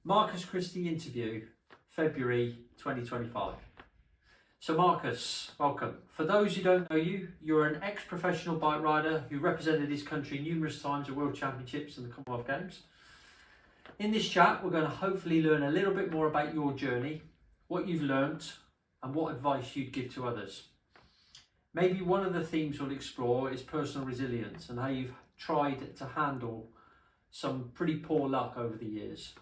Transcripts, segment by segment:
Marcus Christie interview, February 2025. So Marcus, welcome. For those who don't know you, you're an ex-professional bike rider who represented his country numerous times at World Championships and the Commonwealth Games. In this chat, we're going to hopefully learn a little bit more about your journey, what you've learnt, and what advice you'd give to others. Maybe one of the themes we'll explore is personal resilience and how you've tried to handle some pretty poor luck over the years,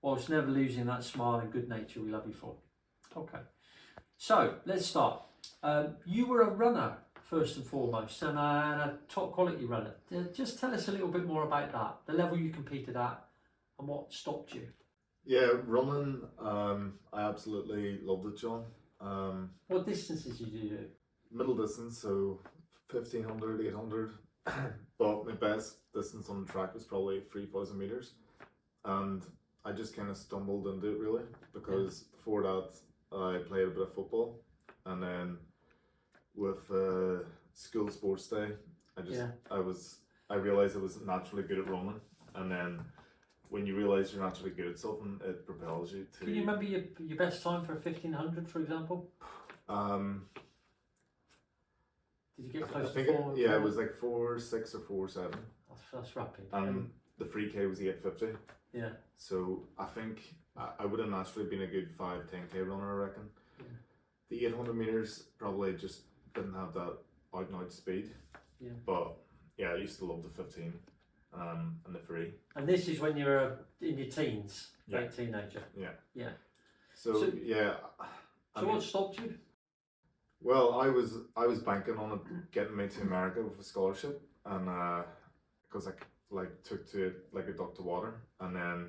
whilst never losing that smile and good nature we love you for. Okay, so let's start. You were a runner first and foremost, and a top quality runner. Just tell us a little bit more about that, the level you competed at and what stopped you. Yeah, running, I absolutely loved it, John. What distances did you do? Middle distance, so 1500, 800, but my best distance on the track was probably 3000 meters, and I just kind of stumbled into it really, because before that I played a bit of football, and then with school sports day, I realized I was naturally good at running, and then when you realize you're naturally good at something, it propels you to... Can you remember your best time for 1500, for example? Did you get close to 4? It was like 4.6 or 4.7. That's rapid. And the 3K was 8.50. Yeah. So I think I would have naturally been a good 5-10K runner, I reckon. Yeah. The 800 meters probably just didn't have that out and out speed. Yeah. But yeah, I used to love the 15 and the 3. And this is when you were in your teens, Yeah. late teenager. Yeah. Yeah. So yeah. So what stopped you? Well, I was banking on it getting me to America with a scholarship, and because I took to it like a duck to water, and then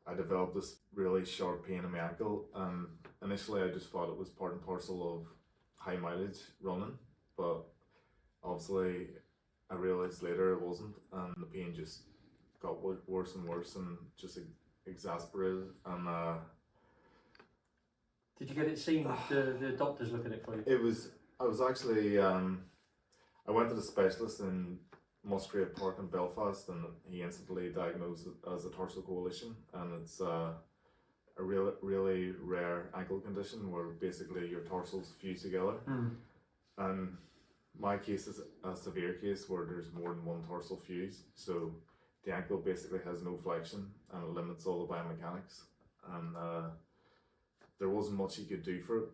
I developed this really sharp pain in my ankle, and initially I just thought it was part and parcel of high mileage running, but obviously I realized later it wasn't, and the pain just got worse and worse and just exasperated, and did you get it seen with the doctors looking at it for you? I was actually, I went to the specialist in Musgrave Park in Belfast, and he instantly diagnosed it as a tarsal coalition, and it's a really rare ankle condition where basically your tarsals fuse together. And my case is a severe case where there's more than one tarsal fuse, so the ankle basically has no flexion and it limits all the biomechanics, and there wasn't much he could do for it.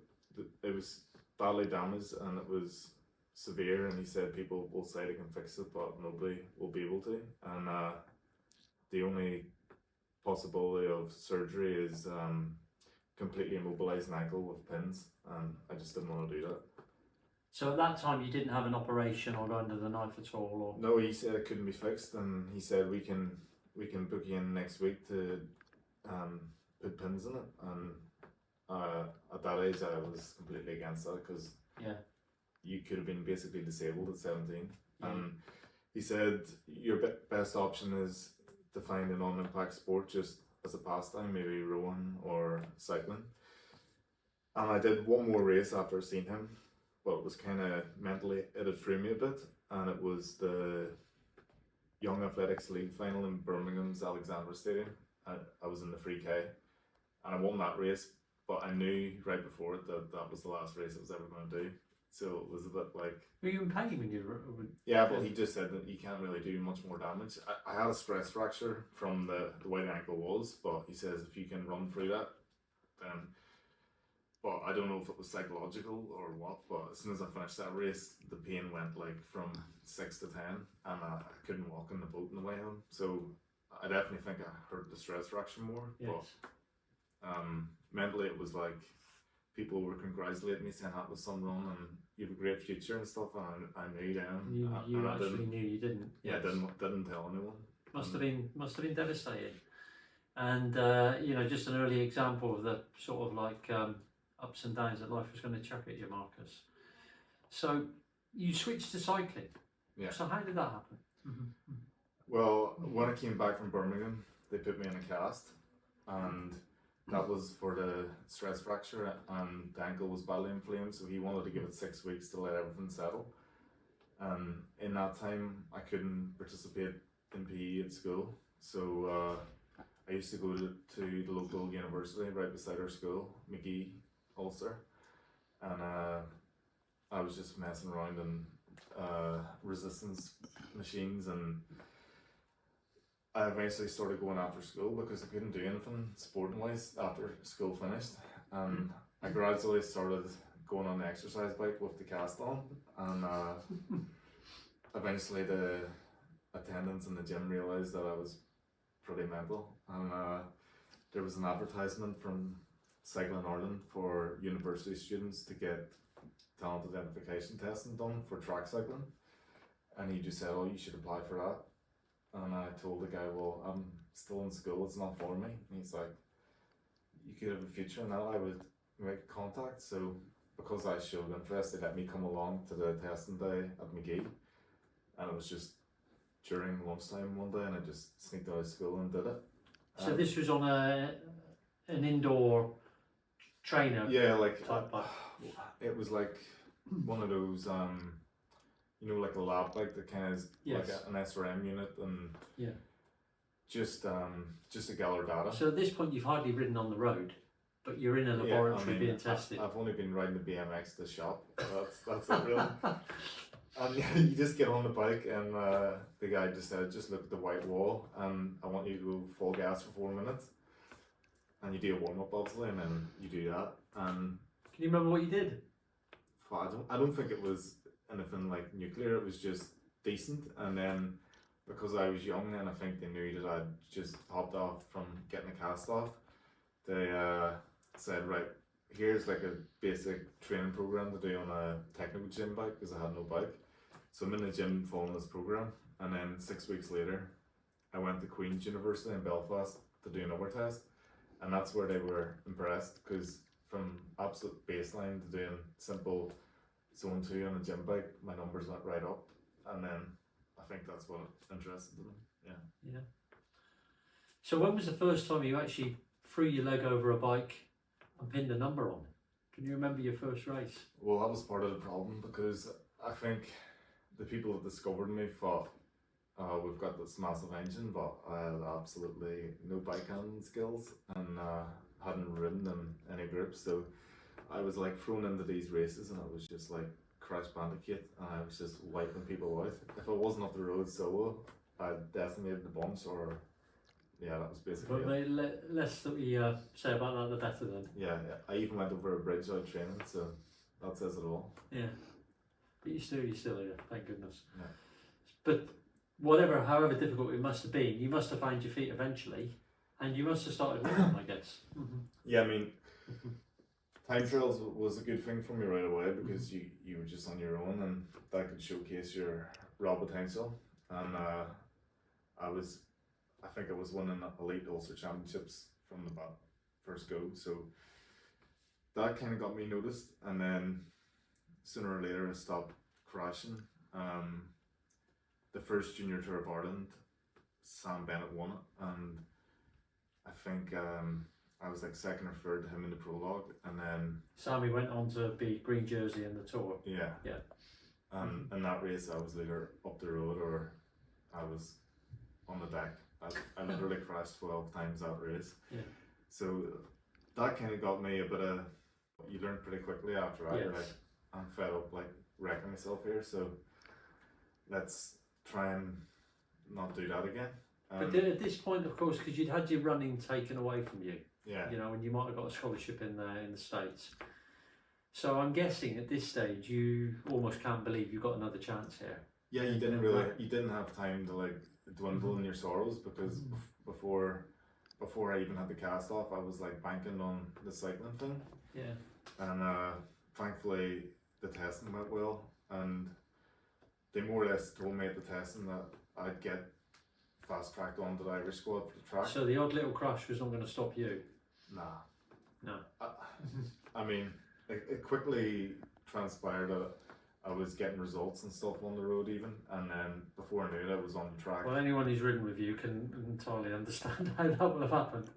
It was badly damaged and it was severe, and he said people will say they can fix it but nobody will be able to, and the only possibility of surgery is completely immobilise an ankle with pins, and I just didn't want to do that. So at that time you didn't have an operation or go under the knife at all? Or... No, he said it couldn't be fixed, and he said we can book you in next week to put pins in it, and at that age I was completely against that, because you could have been basically disabled at 17. And he said your best option is to find a non-impact sport just as a pastime, maybe rowing or cycling. And I did one more race after I seen him, but it was kind of mentally, it had threw me a bit, and it was the Young Athletics League final in Birmingham's Alexandra Stadium. I was in the 3K, and I won that race, but I knew right before it that that was the last race I was ever going to do. So it was a bit like... Were you in pain when you were... Yeah, but he just said that you can't really do much more damage. I had a stress fracture from the way the ankle was, but he says if you can run through that, then... But I don't know if it was psychological or what, but as soon as I finished that race, the pain went like from 6 to 10, and I couldn't walk in the boat on the way home. So I definitely think I hurt the stress fracture more. Yes. But mentally it was like people were congratulating me, saying that was some run and you have a great future and stuff, and I knew then. You actually knew you didn't. Yeah, didn't tell anyone. Must have been devastating. And you know, just an early example of the sort of like ups and downs that life was going to chuck at you, Marcus. So you switched to cycling. Yeah. So how did that happen? Well, when I came back from Birmingham, they put me in a cast, and that was for the stress fracture, and the ankle was badly inflamed, so he wanted to give it 6 weeks to let everything settle. And in that time, I couldn't participate in PE at school, so I I used to go to the local university right beside our school, McGee, Ulster, and I was just messing around in resistance machines, and I eventually started going after school because I couldn't do anything sporting wise after school finished, and I gradually started going on the exercise bike with the cast on, and eventually the attendants in the gym realised that I was pretty mental, and there was an advertisement from Cycling Ireland for university students to get talent identification testing done for track cycling, and he just said, "Oh, you should apply for that." And I told the guy, "Well, I'm still in school, it's not for me." And he's like, "You could have a future in that, I would make contact." So because I showed interest, they let me come along to the testing day at McGee, and it was just during lunchtime one day, and I just sneaked out of school and did it. So this was on an indoor trainer. Yeah, like type bike. it was like one of those like a lab bike that kind of is Yes. like an SRM unit, and Yeah. just to gather data. So at this point, you've hardly ridden on the road, but you're in a laboratory being tested. I've only been riding the BMX to the shop. That's it really. And you just get on the bike, and the guy just said, "Just look at the white wall, and I want you to go full gas for 4 minutes." And you do a warm up obviously, and then you do that. And Can you remember what you did? I don't think it was anything like nuclear. It was just decent. And then because I was young, and I think they knew that I'd just hopped off from getting a cast off, they said, "Right, here's like a basic training program to do on a technical gym bike," because I had no bike. So I'm in the gym following this program, and then 6 weeks later, I went to Queen's University in Belfast to do another test, and that's where they were impressed, because from absolute baseline to doing simple zone 2 on a gym bike, my numbers went right up, and then I think that's what interested them. Yeah. So when was the first time you actually threw your leg over a bike and pinned a number on? Can you remember your first race? Well, that was part of the problem, because I think the people that discovered me thought, "We've got this massive engine," but I had absolutely no bike handling skills, and hadn't ridden in any groups, so I was like thrown into these races, and it was just like Crash Bandicoot, and I was just wiping people out. If I wasn't up the road solo, I decimated the bunch, or yeah, that was basically But it. less that we say about that, the better then. Yeah, I even went over a bridge out training, so that says it all. Yeah. But you're still here, thank goodness. Yeah. But however difficult it must have been, you must have found your feet eventually, and you must have started running, I guess. Yeah, I mean, time trials was a good thing for me right away, because you were just on your own, and that could showcase your raw potential. And I think I was winning elite Ulster championships from the first go, so that kind of got me noticed. And then sooner or later I stopped crashing. The first Junior Tour of Ireland, Sam Bennett won it, and I think I was like second or third to him in the prologue, and then Sammy went on to be green jersey in the Tour. yeah. In that race, I was either up the road or I was on the deck. I literally crashed 12 times that race. Yeah. So that kind of got me a bit of. You learn pretty quickly after that. You're Yes. like, I'm fed up, like wrecking myself here. So let's try and not do that again. But then at this point, of course, because you'd had your running taken away from you, Yeah. you know, and you might have got a scholarship in the States. So I'm guessing at this stage you almost can't believe you've got another chance here. Yeah, you didn't have time to like dwindle in your sorrows, because before I even had the cast off, I was like banking on the cycling thing. Yeah. And thankfully the testing went well, and they more or less told me at the testing that I'd get fast tracked onto the Irish squad for the track. So the odd little crash was not going to stop you? Nah. No. I mean, it quickly transpired that I was getting results and stuff on the road even, and then before I knew it, I was on the track. Well, anyone who's ridden with you can entirely understand how that will have happened.